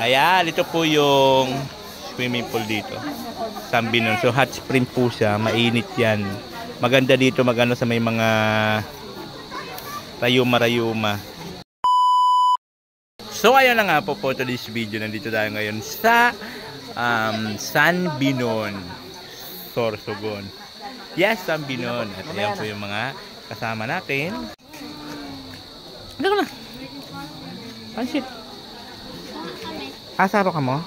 Ayan, ito po yung swimming pool dito. Sambinon. So hot spring po siya, mainit yan. Maganda dito magano sa may mga rayuma-rayuma. So ayun na nga po for today's video. Nandito tayo ngayon sa Sambinon, Sorsogon. Yes, Sambinon. At ayan po yung mga kasama natin. Ano na? Pansit. Asaro ka mo?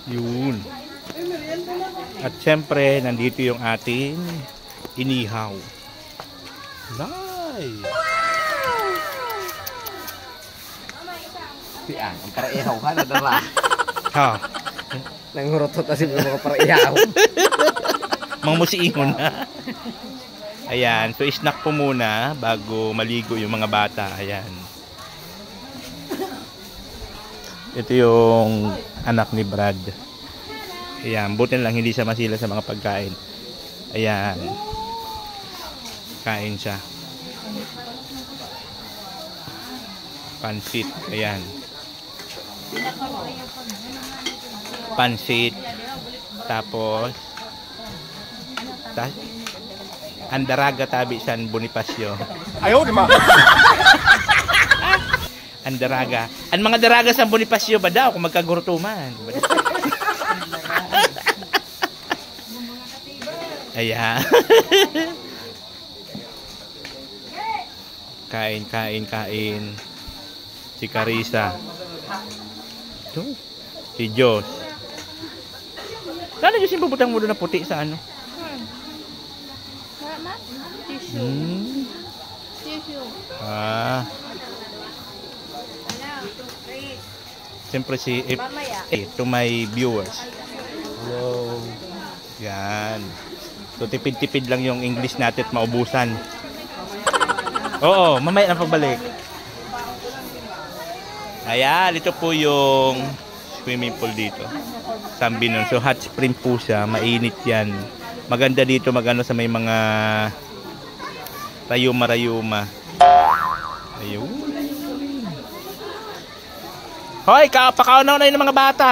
Yun. At syempre, nandito yung ating inihaw. Nice! Si ang para ihaw ka na dara. Ha? Nangurotot kasi mga para ihaw. Mamusiingon na. Ayan. So, snack po muna bago maligo yung mga bata. Ayan. Ito yung anak ni Brad. Ayan. Buti lang hindi siya masila sa mga pagkain. Ayan. Kain siya. Pansit. Ayan. Pansit. Tapos Andaraga tabi San Bonifacio. Ayaw, di ba? Andaraga. Ang mga daraga San Bonifacio ba daw kung magkagurutuman? Ayan. Kain. Si Carissa. Ito. Si Diyos. Sana Diyos yung puputang mo doon na puti sa ano? Tissue. Tissue. Siyempre to my viewers. Hello. Yan. So tipid-tipid lang yung English natin at maubusan. Oo, mamaya na pagbalik. Ayan, ito po yung swimming pool dito. Sambinon. So hot spring po siya, mainit yan. Maganda dito magano sa may mga rayuma-rayuma. Ayun. Hoy, pakaunaw na yun ng mga bata.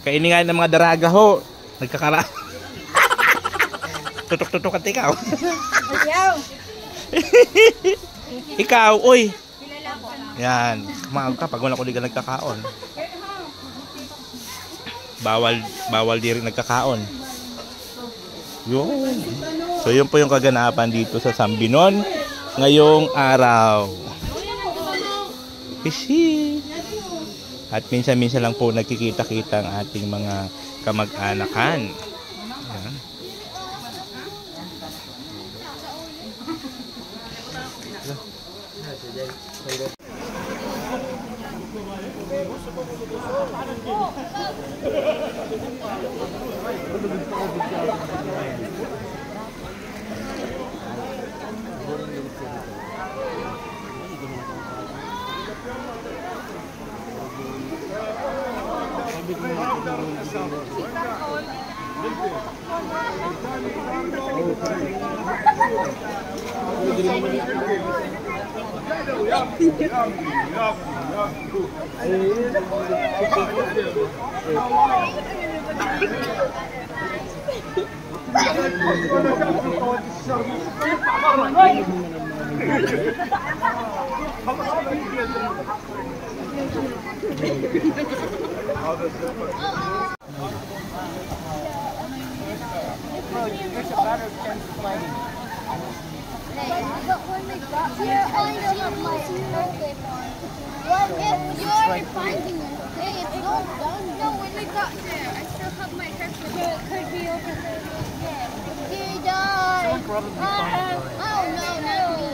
Kainin nga ng mga daraga ho. Nagkakara. Tutok-tutok at ikaw. Ikaw, uy. Yan. Kumaag ka pag wala ko di ka nagkakaon. Bawal di rin nagkakaon. Yun. So yun po yung kaganapan dito sa Sambinon ngayong araw. Kasi at minsan-minsan lang po nagkikita-kita ang ating mga kamag-anakan. Yan. But when we got here, I still have my snowflake on. Well, if you're finding it, okay? It's not done. No, when we got there, I still have my hair. It could be over there. Yeah. He died. Someone probably found it. Oh, no, not me.